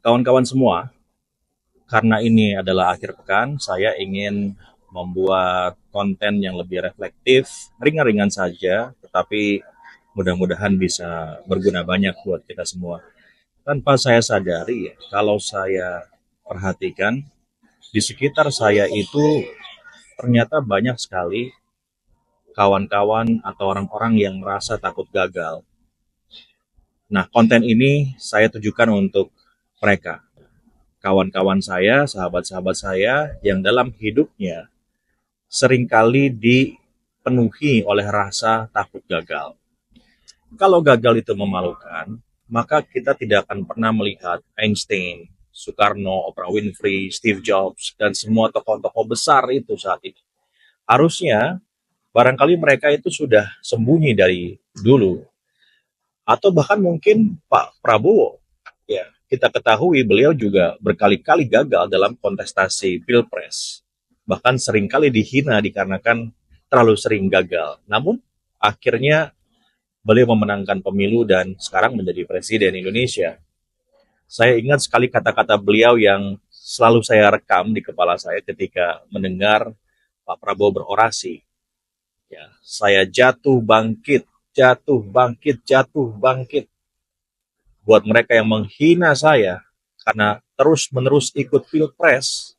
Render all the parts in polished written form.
Kawan-kawan semua, karena ini adalah akhir pekan, saya ingin membuat konten yang lebih reflektif, ringan-ringan saja, tetapi mudah-mudahan bisa berguna banyak buat kita semua. Tanpa saya sadari, kalau saya perhatikan, di sekitar saya itu ternyata banyak sekali kawan-kawan atau orang-orang yang merasa takut gagal. Nah, konten ini saya tujukan untuk mereka, kawan-kawan saya, sahabat-sahabat saya yang dalam hidupnya seringkali dipenuhi oleh rasa takut gagal. Kalau gagal itu memalukan, maka kita tidak akan pernah melihat Einstein, Soekarno, Oprah Winfrey, Steve Jobs, dan semua tokoh-tokoh besar itu saat ini. Harusnya, barangkali mereka itu sudah sembunyi dari dulu. Atau bahkan mungkin Pak Prabowo. Ya, kita ketahui beliau juga berkali-kali gagal dalam kontestasi Pilpres. Bahkan seringkali dihina dikarenakan terlalu sering gagal. Namun akhirnya beliau memenangkan pemilu dan sekarang menjadi presiden Indonesia. Saya ingat sekali kata-kata beliau yang selalu saya rekam di kepala saya ketika mendengar Pak Prabowo berorasi. Ya, saya jatuh bangkit, jatuh bangkit, jatuh bangkit. Buat mereka yang menghina saya karena terus-menerus ikut pilpres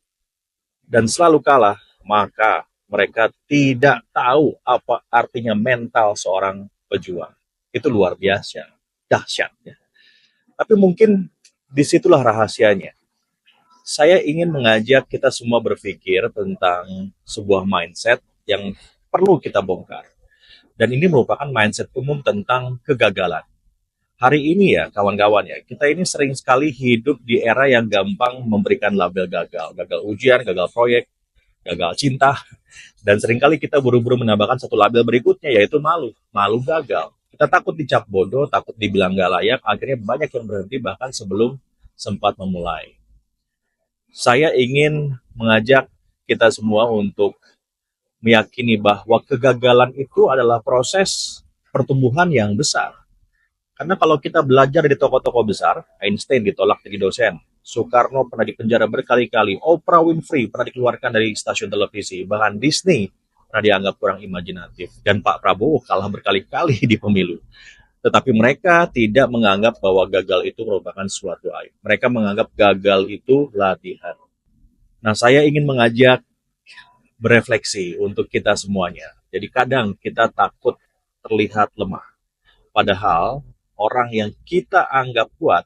dan selalu kalah, maka mereka tidak tahu apa artinya mental seorang pejuang. Itu luar biasa, dahsyat. Ya. Tapi mungkin disitulah rahasianya. Saya ingin mengajak kita semua berpikir tentang sebuah mindset yang perlu kita bongkar. Dan ini merupakan mindset umum tentang kegagalan. Hari ini ya kawan-kawan ya, kita ini sering sekali hidup di era yang gampang memberikan label gagal. Gagal ujian, gagal proyek, gagal cinta. Dan seringkali kita buru-buru menambahkan satu label berikutnya yaitu malu. Malu gagal. Kita takut dicap bodoh, takut dibilang gak layak, akhirnya banyak yang berhenti bahkan sebelum sempat memulai. Saya ingin mengajak kita semua untuk meyakini bahwa kegagalan itu adalah proses pertumbuhan yang besar. Karena kalau kita belajar dari tokoh-tokoh besar, Einstein ditolak jadi dosen, Soekarno pernah dipenjara berkali-kali, Oprah Winfrey pernah dikeluarkan dari stasiun televisi, bahkan Disney pernah dianggap kurang imajinatif, dan Pak Prabowo kalah berkali-kali di pemilu. Tetapi mereka tidak menganggap bahwa gagal itu merupakan suatu aib. Mereka menganggap gagal itu latihan. Nah, saya ingin mengajak berefleksi untuk kita semuanya. Jadi kadang kita takut terlihat lemah. Padahal orang yang kita anggap kuat,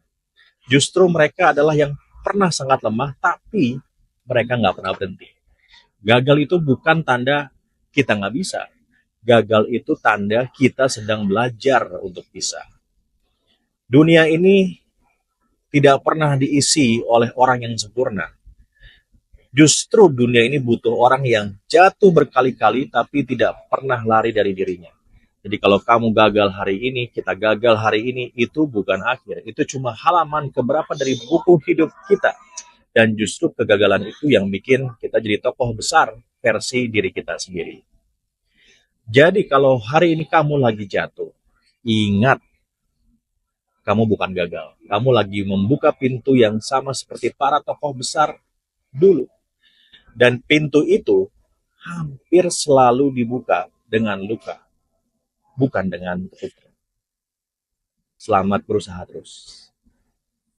justru mereka adalah yang pernah sangat lemah, tapi mereka nggak pernah berhenti. Gagal itu bukan tanda kita nggak bisa. Gagal itu tanda kita sedang belajar untuk bisa. Dunia ini tidak pernah diisi oleh orang yang sempurna. Justru dunia ini butuh orang yang jatuh berkali-kali tapi tidak pernah lari dari dirinya. Jadi kalau kamu gagal hari ini, kita gagal hari ini, itu bukan akhir. Itu cuma halaman keberapa dari buku hidup kita. Dan justru kegagalan itu yang bikin kita jadi tokoh besar versi diri kita sendiri. Jadi kalau hari ini kamu lagi jatuh, ingat kamu bukan gagal. Kamu lagi membuka pintu yang sama seperti para tokoh besar dulu. Dan pintu itu hampir selalu dibuka dengan luka, bukan dengan tertutup. Selamat berusaha terus.